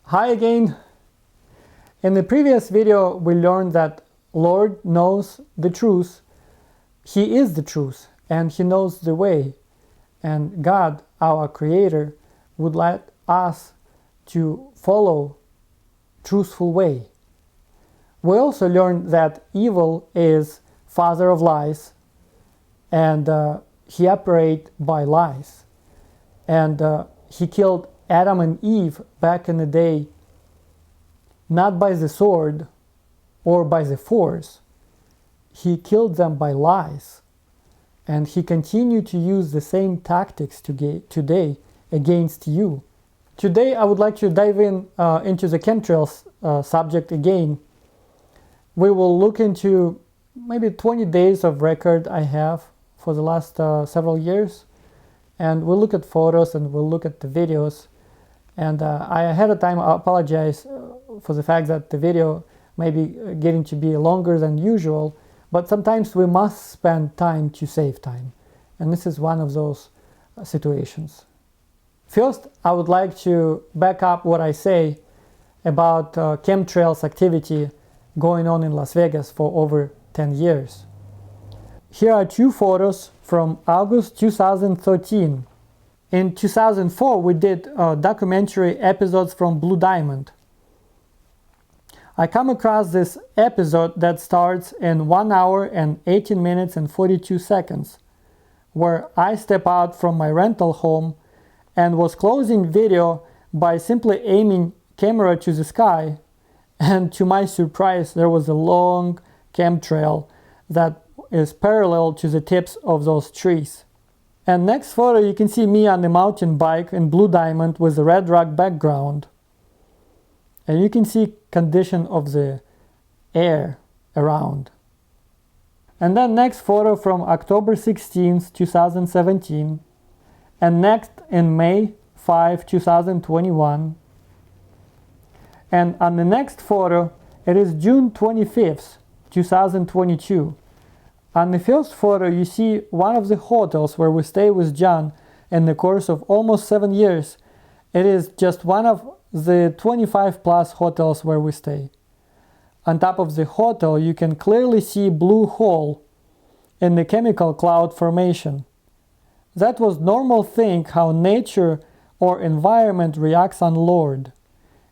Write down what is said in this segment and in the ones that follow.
Hi again. In the previous video we learned that Lord knows the truth. He is the truth and He knows the way. And God, our Creator, would like us to follow truthful way. We also learned that evil is father of lies and he operates by lies. And he killed Adam and Eve back in the day not by the sword or by the force. He killed them by lies. And he continued to use the same tactics today against you. Today I would like to dive into the chemtrails subject again. We will look into maybe 20 days of record I have for the last several years. And we'll look at photos and we'll look at the videos. And I ahead of time apologize for the fact that the video may be getting to be longer than usual, but sometimes we must spend time to save time. And this is one of those situations. First, I would like to back up what I say about chemtrails activity going on in Las Vegas for over 10 years. Here are two photos from August 2013. In 2004, we did documentary episodes from Blue Diamond. I come across this episode that starts in 1 hour and 18 minutes and 42 seconds, where I step out from my rental home and was closing video by simply aiming camera to the sky, and to my surprise there was a long chemtrail that is parallel to the tips of those trees. And next photo you can see me on the mountain bike in Blue Diamond with a red rock background. And you can see condition of the air around. And then next photo from October 16th, 2017. And next in May 5, 2021. And on the next photo, it is June 25th, 2022. On the first photo, you see one of the hotels where we stay with John in the course of almost 7 years. It is just one of the 25 plus hotels where we stay. On top of the hotel, you can clearly see blue hole in the chemical cloud formation. That was normal thing how nature or environment reacts on Lord.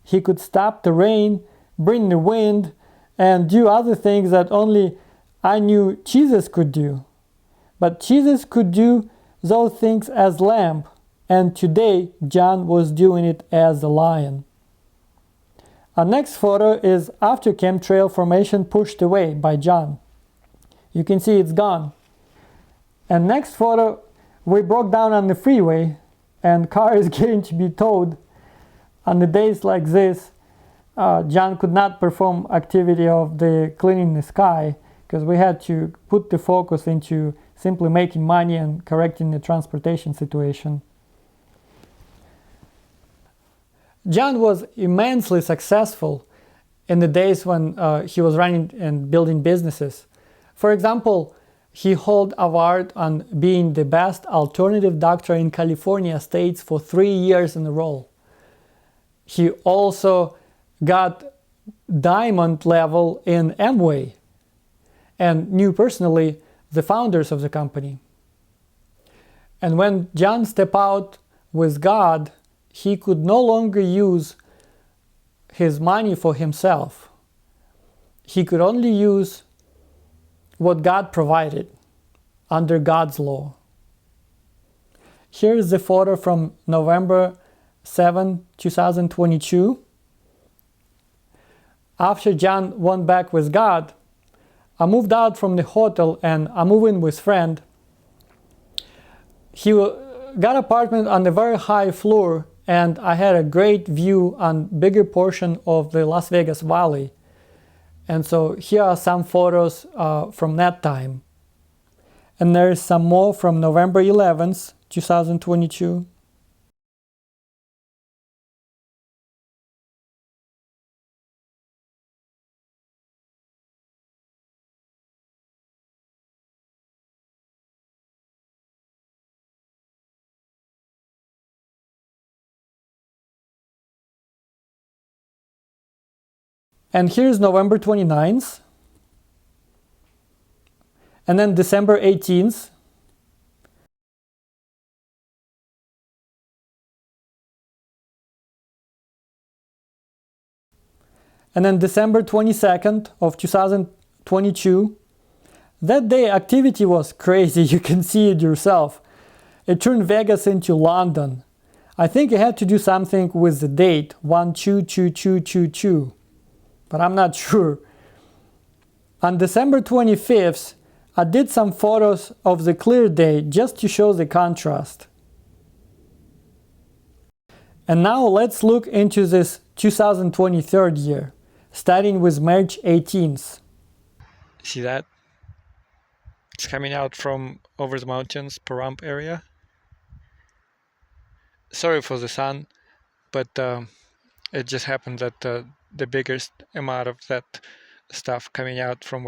He could stop the rain, bring the wind, and do other things that only I knew Jesus could do. But Jesus could do those things as lamb, and today John was doing it as a lion. Our next photo is after chemtrail formation pushed away by John. You can see it's gone. And next photo, we broke down on the freeway and car is getting to be towed. On the days like this, John could not perform activity of the cleaning the sky, because we had to put the focus into simply making money and correcting the transportation situation. John was immensely successful in the days when he was running and building businesses. For example, he held award on being the best alternative doctor in California states for 3 years in a row. He also got diamond level in Amway, and knew personally the founders of the company. And when John stepped out with God, he could no longer use his money for himself. He could only use what God provided under God's law. Here is the photo from November 7, 2022. After John went back with God, I moved out from the hotel and I moved in with friend. He got apartment on the very high floor and I had a great view on bigger portion of the Las Vegas Valley. And so here are some photos from that time. And there's some more from November 11th, 2022. And here's November 29th. And then December 18th. And then December 22nd of 2022. That day activity was crazy, you can see it yourself. It turned Vegas into London. I think it had to do something with the date, 122222, but I'm not sure. On December 25th, I did some photos of the clear day just to show the contrast. And now let's look into this 2023 year, starting with March 18th. See that? It's coming out from over the mountains, Paramp area. Sorry for the sun, but it just happened that the biggest amount of that stuff coming out from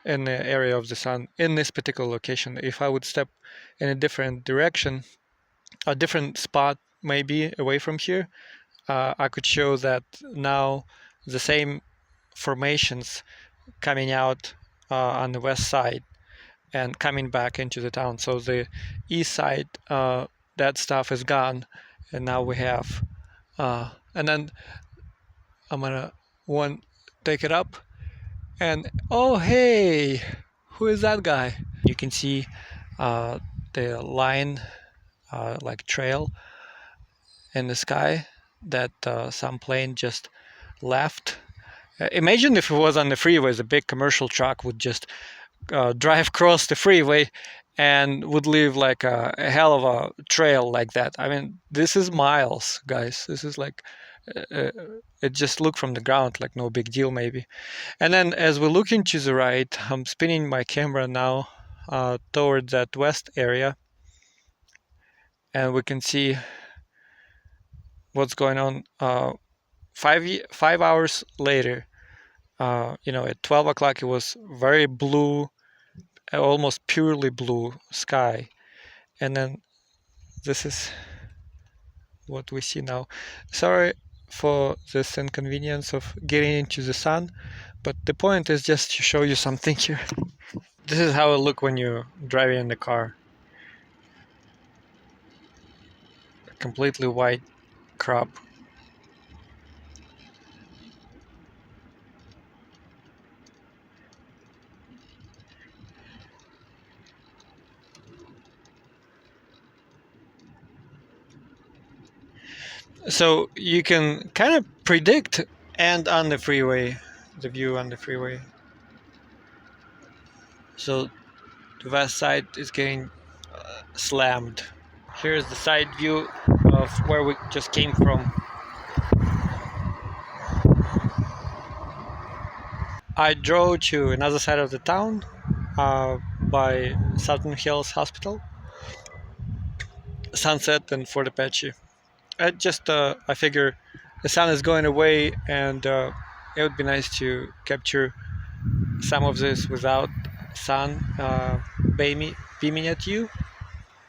in the area of the sun in this particular location. If I would step in a different direction, a different spot maybe away from here, I could show that now the same formations coming out on the west side and coming back into the town. So the east side, that stuff is gone, and now we have, and then I'm gonna take it up, and oh hey, who is that guy? You can see the line, like trail in the sky that some plane just left. Imagine if it was on the freeway, the big commercial truck would just drive across the freeway and would leave like a hell of a trail like that. I mean, this is miles, guys. This is like, it just looked from the ground like no big deal maybe. And then as we look into the right, I'm spinning my camera now toward that west area, and we can see what's going on 5 hours later. At 12 o'clock it was very blue, almost purely blue sky, and then this is what we see now. Sorry for this inconvenience of getting into the sun, but the point is just to show you something here. This is how it looks when you're driving in the car. A completely white crop. So you can kind of predict, and on the freeway, the view on the freeway. So the west side is getting slammed. Here's the side view of where we just came from. I drove to another side of the town by Southern Hills Hospital, Sunset and Fort Apache. I figure the sun is going away, and it would be nice to capture some of this without sun beaming at you,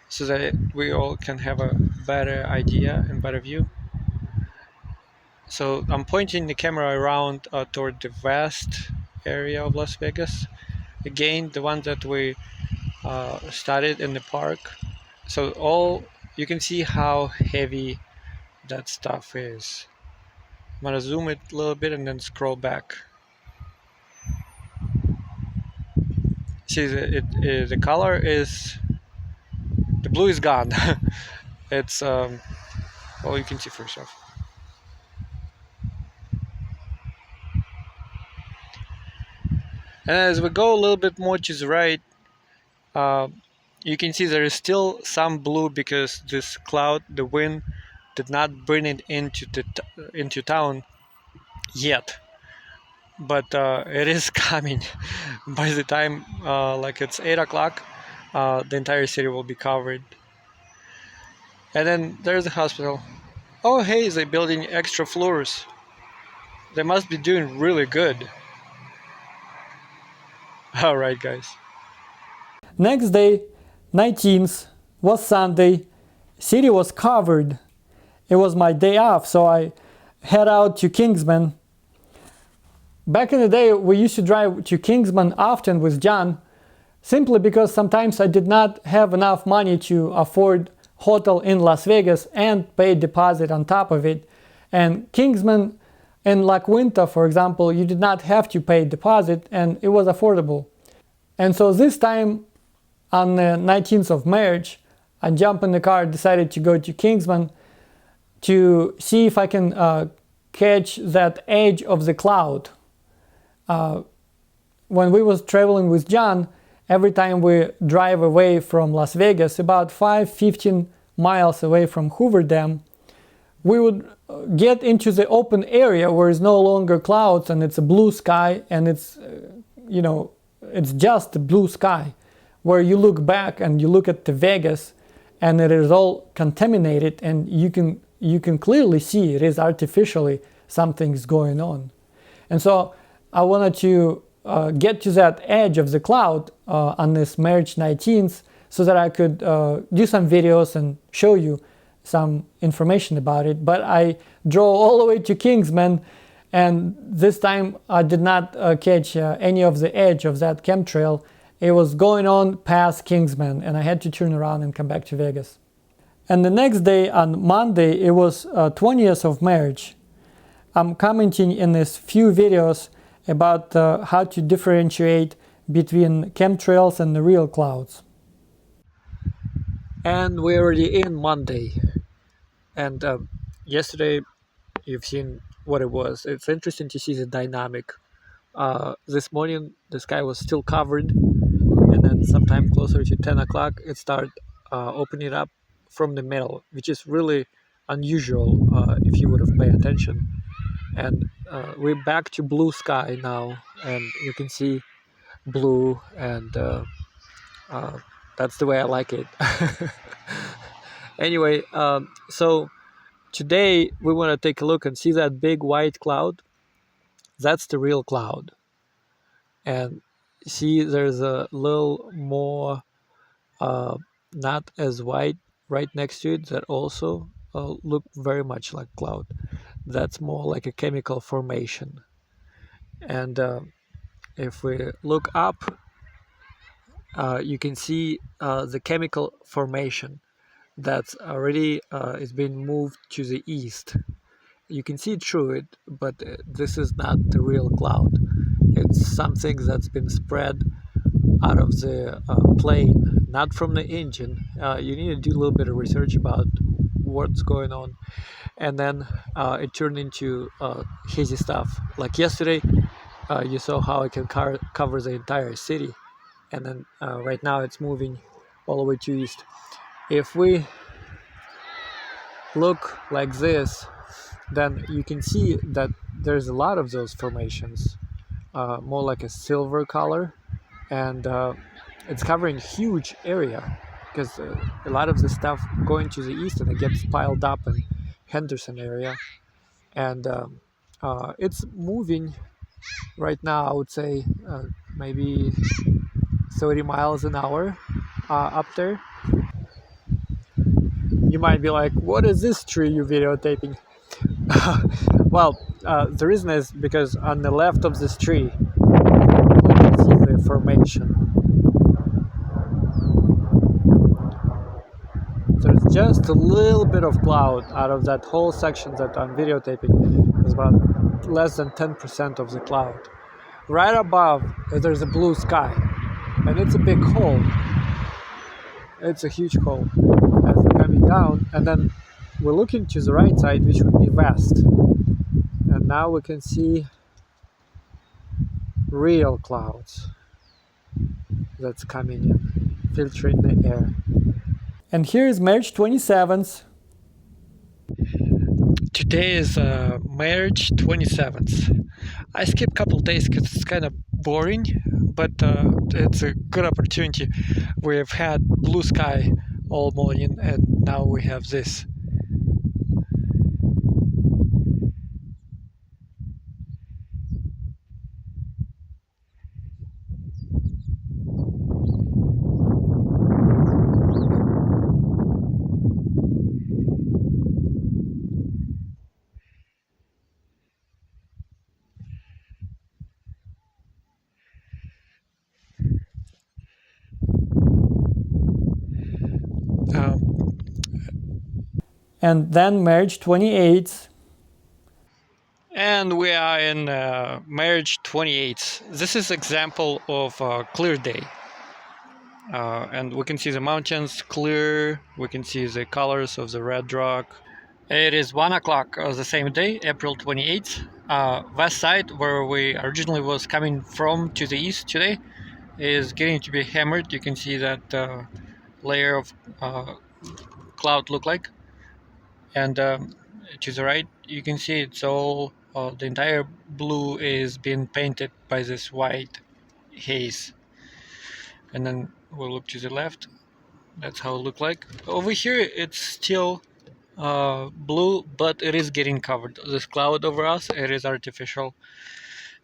so that we all can have a better idea and better view. So I'm pointing the camera around toward the west area of Las Vegas. Again, the one that we started in the park. So you can see how heavy that stuff is. I'm gonna zoom it a little bit and then scroll back. See, the color is, the blue is gone. It's well, you can see for yourself. And as we go a little bit more to the right, you can see there is still some blue because this cloud, the wind, did not bring it into town yet. But it is coming. By the time like it's 8 o'clock, the entire city will be covered. And then there's the hospital. Oh hey, they're building extra floors. They must be doing really good. Alright guys. Next day, 19th, was Sunday. City was covered. It was my day off, so I head out to Kingsman. Back in the day, we used to drive to Kingsman often with John, simply because sometimes I did not have enough money to afford hotel in Las Vegas and pay deposit on top of it. And Kingsman in La Quinta, for example, you did not have to pay deposit and it was affordable. And so this time on the 19th of March, I jumped in the car, decided to go to Kingsman to see if I can catch that edge of the cloud. When we was traveling with John, every time we drive away from Las Vegas, about 15 miles away from Hoover Dam, we would get into the open area where it's no longer clouds and it's a blue sky, and it's it's just a blue sky, where you look back and you look at the Vegas and it is all contaminated, and you can clearly see it is artificially something's going on. And so I wanted to get to that edge of the cloud on this March 19th so that I could do some videos and show you some information about it. But I drove all the way to Kingsman, and this time I did not catch any of the edge of that chemtrail. It was going on past Kingsman, and I had to turn around and come back to Vegas. And the next day, on Monday, it was 20th of March. I'm commenting in these few videos about how to differentiate between chemtrails and the real clouds. And we're already in Monday. And yesterday, you've seen what it was. It's interesting to see the dynamic. This morning, the sky was still covered, and then sometime closer to 10 o'clock, it started opening up from the middle, which is really unusual if you would have paid attention. And we're back to blue sky now, and you can see blue, and that's the way I like it. Anyway, so today we want to take a look and see that big white cloud. That's the real cloud. And see, there's a little more not as white right next to it that also look very much like cloud. That's more like a chemical formation. And if we look up, you can see the chemical formation that's already is being moved to the east. You can see through it, but this is not the real cloud. It's something that's been spread out of the plane, not from the engine. You need to do a little bit of research about what's going on. And then it turned into hazy stuff. Like yesterday, you saw how it can cover the entire city. And then right now it's moving all the way to east. If we look like this, then you can see that there's a lot of those formations, more like a silver color, and it's covering huge area, because a lot of the stuff going to the east and it gets piled up in Henderson area, and it's moving right now. I would say maybe 30 miles an hour up there. You might be like, what is this tree you're videotaping? Well, the reason is because on the left of this tree, you can see the formation. There's just a little bit of cloud out of that whole section that I'm videotaping. It's about less than 10% of the cloud. Right above, there's a blue sky, and it's a big hole. It's a huge hole as we're coming down, and then we're looking to the right side, which would be west, and now we can see real clouds that's coming in, filtering the air. And here is March 27th. Today is March 27th. I skipped a couple days because it's kind of boring, but it's a good opportunity. We've had blue sky all morning, and now we have this. and then March 28th. And we are in March 28th. This is example of a clear day. And we can see the mountains clear. We can see the colors of the red rock. It is 1 o'clock the same day, April 28th. West side, where we originally was coming from to the east today, is getting to be hammered. You can see that layer of cloud look like. And to the right, you can see it's all, the entire blue is being painted by this white haze. And then we'll look to the left. That's how it look like. Over here, it's still blue, but it is getting covered. This cloud over us, it is artificial,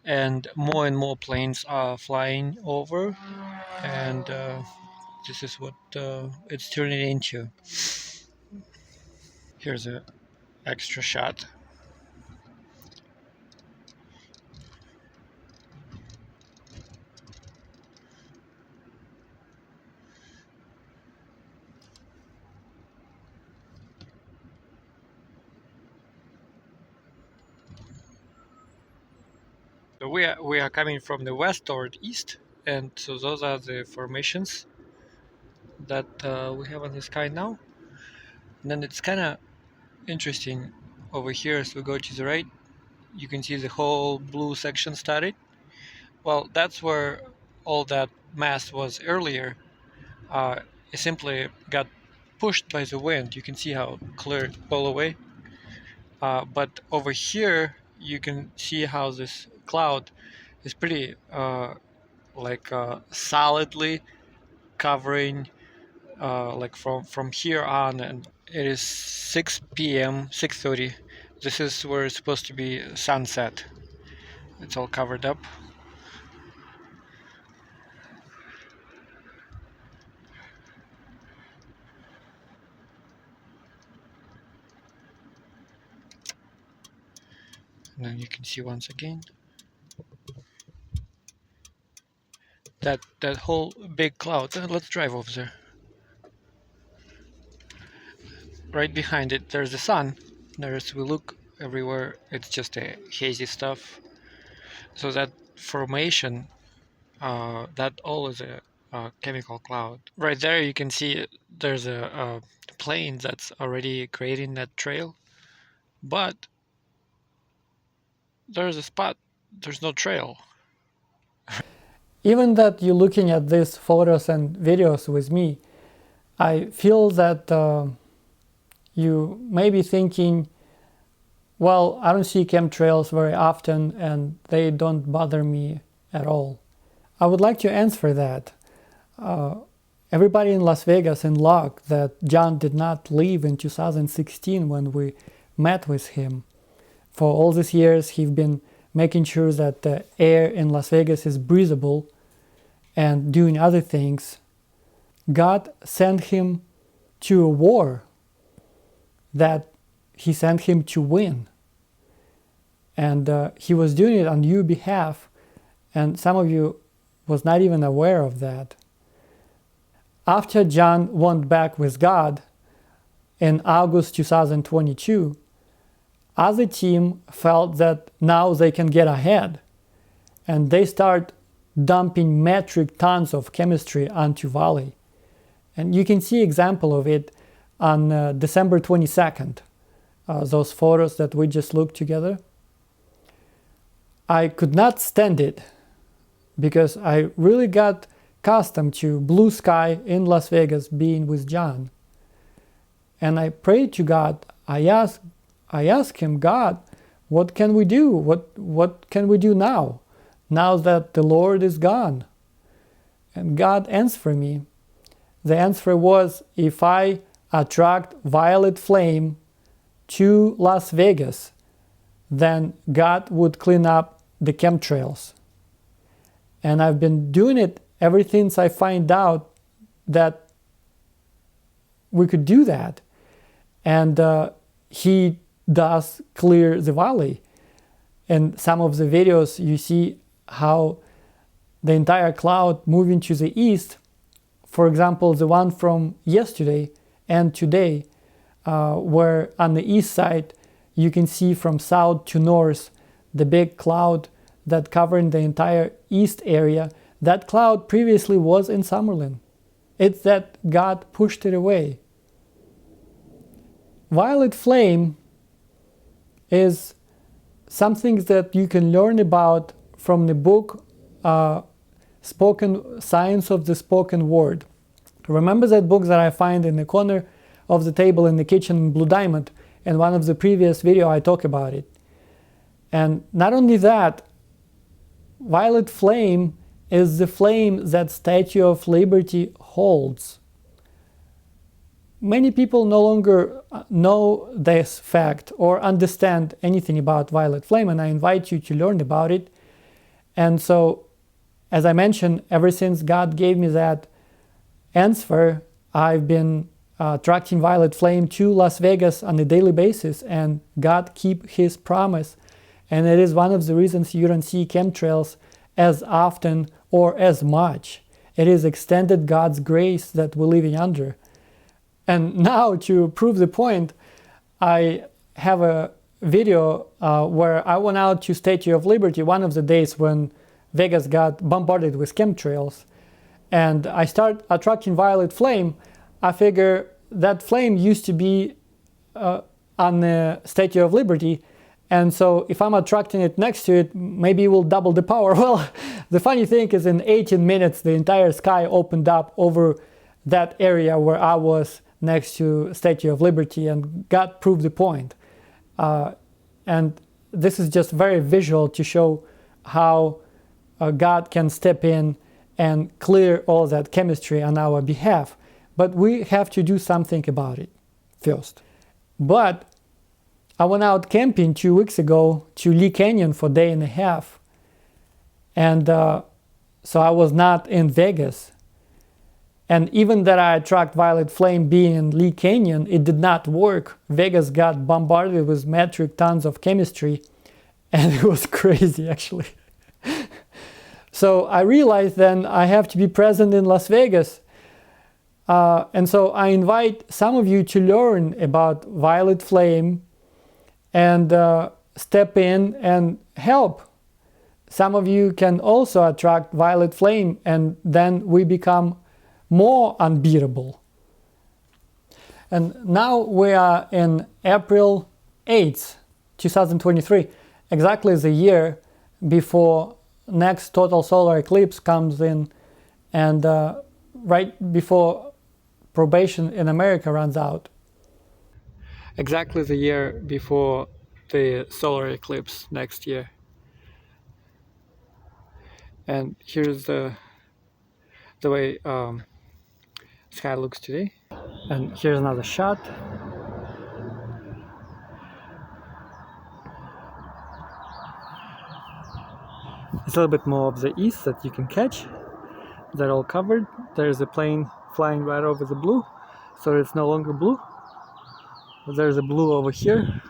and more planes are flying over, and this is what it's turning into. Here's a extra shot. So we are coming from the west toward east, and so those are the formations that we have on the sky now. And then it's kind of interesting over here as we go to the right. You can see the whole blue section started. Well, that's where all that mass was earlier. It simply got pushed by the wind. You can see how it cleared all away. But over here, you can see how this cloud is pretty solidly covering like from here on, and it is 6 p.m. 6:30. This is where it's supposed to be sunset. It's all covered up. And then you can see once again that whole big cloud. Let's drive over there. Right behind it, there's the sun. As we look everywhere, it's just a hazy stuff. So that formation, that all is a chemical cloud. Right there, you can see there's a plane that's already creating that trail, but there's a spot. There's no trail. Even that you're looking at these photos and videos with me, I feel that you may be thinking, well, I don't see chemtrails very often and they don't bother me at all. I would like to answer that. Everybody in Las Vegas in luck that John did not leave in 2016 when we met with him. For all these years, he's been making sure that the air in Las Vegas is breathable and doing other things. God sent him to a war that he sent him to win. And he was doing it on your behalf, and some of you was not even aware of that. After John went back with God in August 2022, other team felt that now they can get ahead, and they start dumping metric tons of chemistry onto Valley. And you can see example of it on December 22nd, those photos that we just looked together. I could not stand it because I really got accustomed to blue sky in Las Vegas being with John. And I prayed to God. I asked him, God, what can we do? What can we do now that the Lord is gone? And God answered me. The answer was, if I attract violet flame to Las Vegas, then God would clean up the chemtrails. And I've been doing it ever since I find out that we could do that. And he does clear the valley. In some of the videos, you see how the entire cloud moving to the east, for example, the one from yesterday and today, where on the east side you can see from south to north the big cloud that covering the entire east area. That cloud previously was in Summerlin. It's that God pushed it away. Violet flame is something that you can learn about from the book Science of the Spoken Word. Remember that book that I find in the corner of the table in the kitchen in Blue Diamond? In one of the previous video I talk about it. And not only that, violet flame is the flame that Statue of Liberty holds. Many people no longer know this fact or understand anything about violet flame, and I invite you to learn about it. And so, as I mentioned, ever since God gave me that answer, I've been attracting violet flame to Las Vegas on a daily basis, and God keep his promise. And it is one of the reasons you don't see chemtrails as often or as much. It is extended God's grace that we're living under. And now, to prove the point, I have a video where I went out to Statue of Liberty one of the days when Vegas got bombarded with chemtrails, and I start attracting violet flame. I figure that flame used to be on the Statue of Liberty, and so if I'm attracting it next to it, maybe it will double the power. Well, the funny thing is, in 18 minutes the entire sky opened up over that area where I was next to Statue of Liberty, and God proved the point. And this is just very visual to show how God can step in and clear all that chemistry on our behalf. But we have to do something about it first. But I went out camping 2 weeks ago to Lee Canyon for a day and a half. And so I was not in Vegas. And even that I attract violet flame being in Lee Canyon, it did not work. Vegas got bombarded with metric tons of chemistry, and it was crazy actually. So I realized then I have to be present in Las Vegas. And so I invite some of you to learn about violet flame and step in and help. Some of you can also attract violet flame, and then we become more unbeatable. And now we are in April 8th, 2023, exactly the year before next total solar eclipse comes in, and right before probation in America runs out. Exactly the year before the solar eclipse next year. And here's the way sky looks today. And here's another shot. It's a little bit more of the east that you can catch. They're all covered. There's a plane flying right over the blue, so it's no longer blue. There's a blue over here.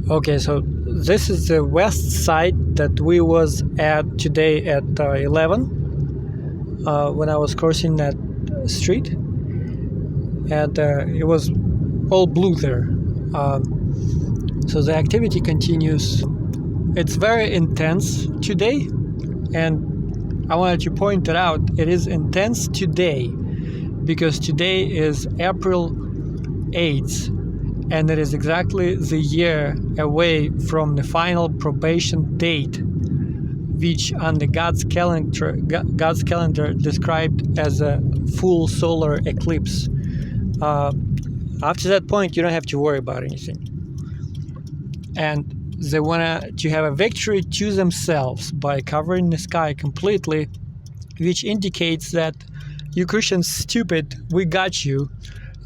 Okay, so this is the west side that we was at today at 11 when I was crossing that street, and it was all blue there. So the activity continues. It's very intense today, and I wanted to point it out. It is intense today because today is April 8th. And it is exactly the year away from the final probation date, which on the God's calendar described as a full solar eclipse. After that point, you don't have to worry about anything. And they want to have a victory to themselves by covering the sky completely, which indicates that you Christians stupid, we got you.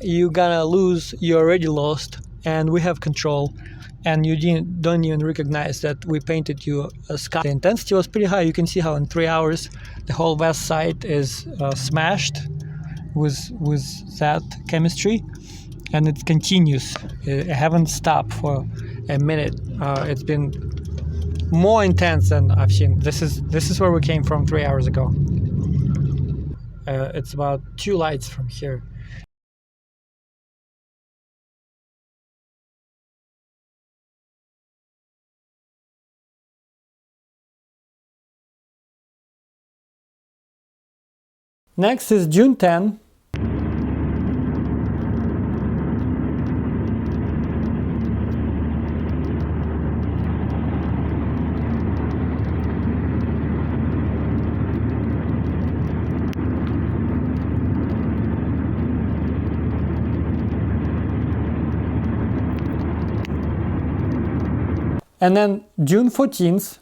You're gonna lose, you already lost, and we have control, and you don't even recognize that we painted you a sky. The intensity was pretty high. You can see how in 3 hours the whole west side is smashed with that chemistry, and it continues. It haven't stopped for a minute. It's been more intense than I've seen. This is where we came from 3 hours ago. It's about 2 lights from here. Next is June 10. And then June 14th.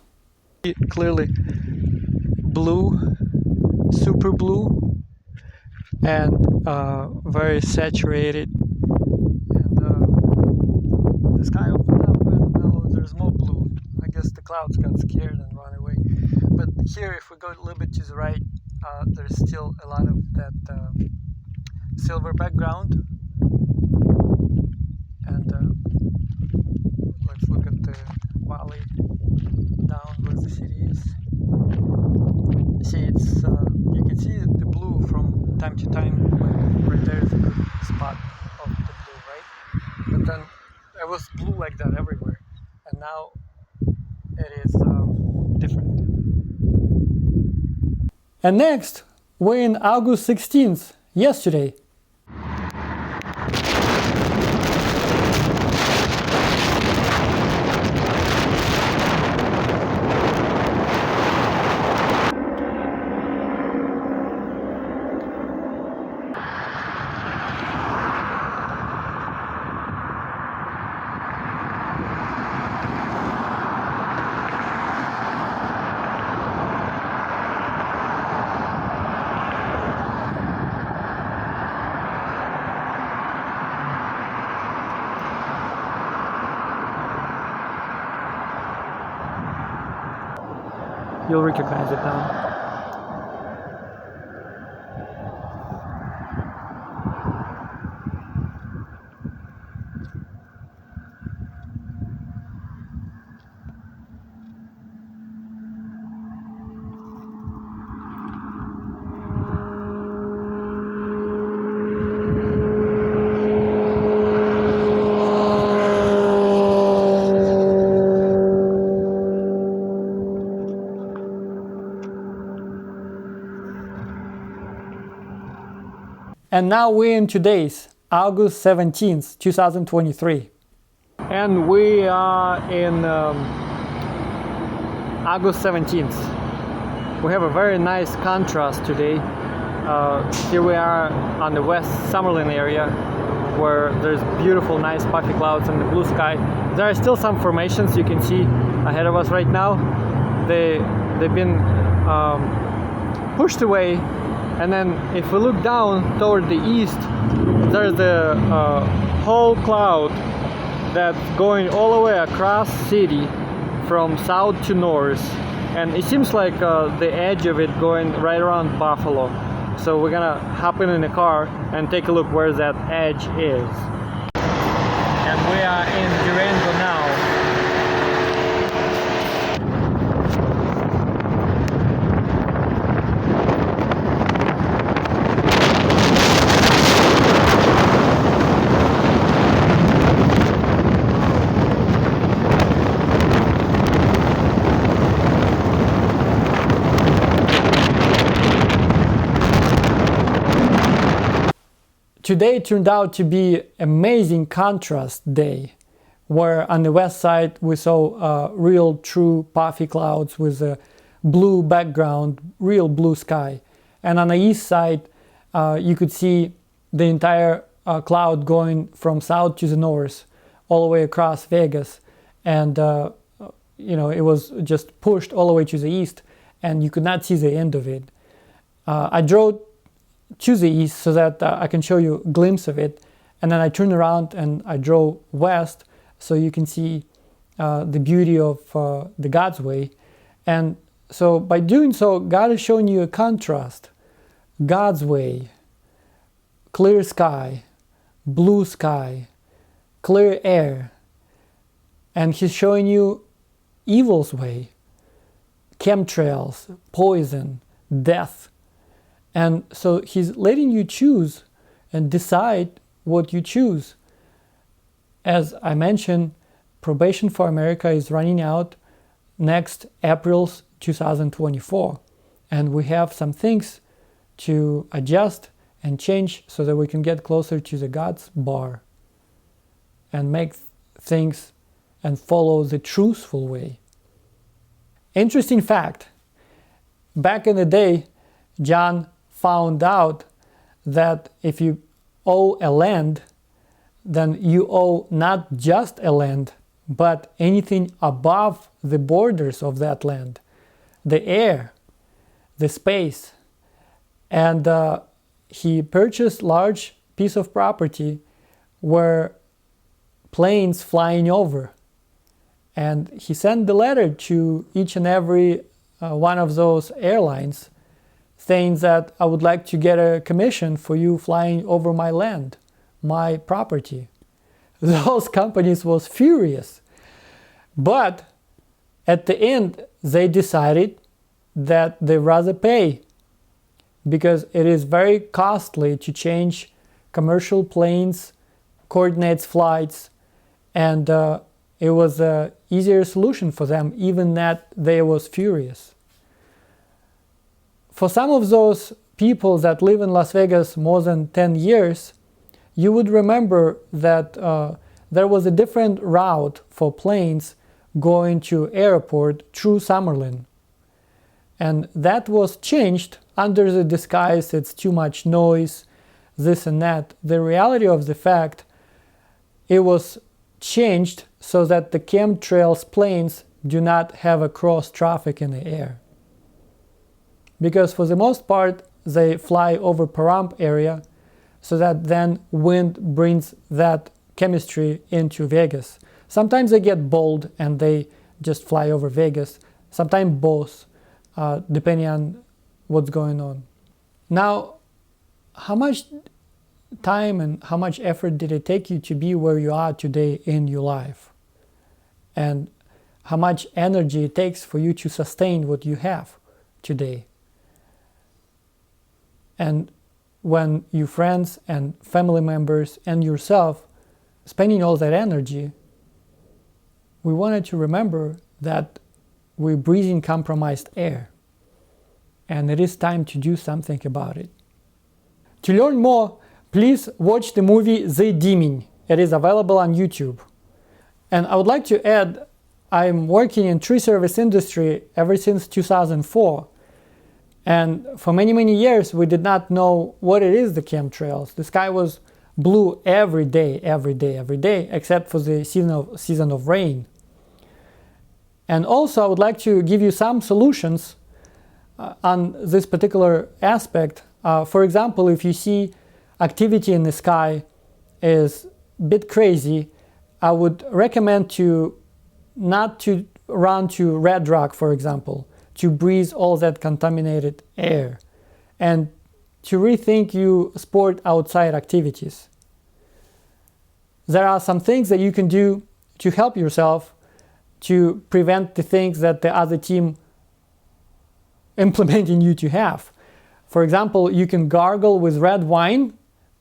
Clearly blue, super blue, and very saturated. And the sky opened up and now there's more blue. I guess the clouds got scared and ran away. But here, if we go a little bit to the right, there's still a lot of that silver background. And let's look at the valley down where the city is. See, it's you can see the blue from time to time. Right there is a good spot of the blue, right? But then it was blue like that everywhere, and now it is different. And next, we're in August 16th, yesterday. You'll recognize it now. And now we're in today's August 17th, 2023. And we are in August 17th. We have a very nice contrast today. Here we are on the West Summerlin area, where there's beautiful, nice puffy clouds and the blue sky. There are still some formations you can see ahead of us right now. They've been pushed away. And then if we look down toward the east, there's the whole cloud that's going all the way across city from south to north. And it seems like the edge of it going right around Buffalo. So we're gonna hop in the car and take a look where that edge is. And we are in Durango now. Today turned out to be an amazing contrast day, where on the west side we saw real true puffy clouds with a blue background, real blue sky. And on the east side you could see the entire cloud going from south to the north, all the way across Vegas. And you know, it was just pushed all the way to the east and you could not see the end of it. I drove to the east so that I can show you a glimpse of it, and then I turned around and I drove west so you can see the beauty of the God's way. And so by doing so, God is showing you a contrast. God's way, clear sky, blue sky, clear air, and he's showing you evil's way, chemtrails, poison, death. And so he's letting you choose and decide what you choose. As I mentioned, probation for America is running out next April 2024. And we have some things to adjust and change so that we can get closer to the God's bar and make things and follow the truthful way. Interesting fact, back in the day, John found out that if you owe a land, then you owe not just a land, but anything above the borders of that land, the air, the space. And he purchased large piece of property where planes flying over. And he sent the letter to each and every one of those airlines saying that I would like to get a commission for you flying over my land, my property. Those companies was furious. But at the end, they decided that they rather pay, because it is very costly to change commercial planes, coordinates flights, and it was an easier solution for them, even that they was furious. For some of those people that live in Las Vegas more than 10 years, you would remember that there was a different route for planes going to airport through Summerlin. And that was changed under the disguise it's too much noise, this and that. The reality of the fact, it was changed so that the chemtrails planes do not have a cross traffic in the air. Because for the most part, they fly over Pahrump area, so that then wind brings that chemistry into Vegas. Sometimes they get bold and they just fly over Vegas, sometimes both, depending on what's going on. Now, how much time and how much effort did it take you to be where you are today in your life? And how much energy it takes for you to sustain what you have today? And when your friends and family members and yourself spending all that energy, we wanted to remember that we're breathing compromised air, and it is time to do something about it. To learn more, please watch the movie The Demon. It is available on YouTube. And I would like to add, I'm working in tree service industry ever since 2004. And for many, many years, we did not know what it is, the chemtrails. The sky was blue every day, except for the season of rain. And also, I would like to give you some solutions on this particular aspect. For example, if you see activity in the sky is a bit crazy, I would recommend to not to run to Red Rock, for example, to breathe all that contaminated air, and to rethink your sport outside activities. There are some things that you can do to help yourself to prevent the things that the other team implementing you to have. For example, you can gargle with red wine.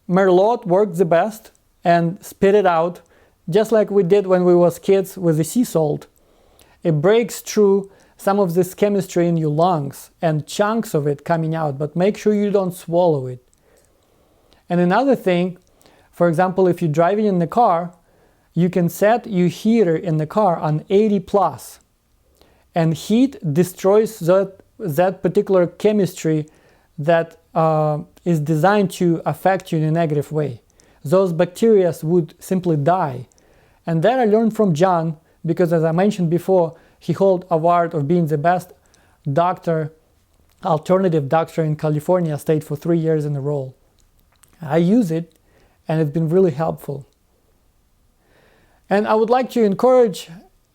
Merlot works the best, and spit it out, just like we did when we was kids with the sea salt. It breaks through some of this chemistry in your lungs and chunks of it coming out, but make sure you don't swallow it. And another thing, for example, if you're driving in the car, you can set your heater in the car on 80 plus, and heat destroys that particular chemistry that is designed to affect you in a negative way. Those bacteria would simply die. And that I learned from John, because as I mentioned before, he held award of being the best doctor, alternative doctor in California state for 3 years in a row. I use it, and it's been really helpful. And I would like to encourage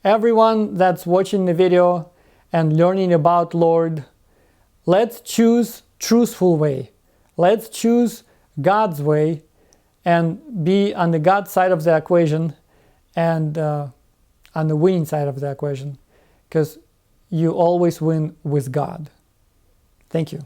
everyone that's watching the video and learning about Lord, let's choose truthful way. Let's choose God's way and be on the God side of the equation and on the winning side of the equation, because you always win with God. Thank you.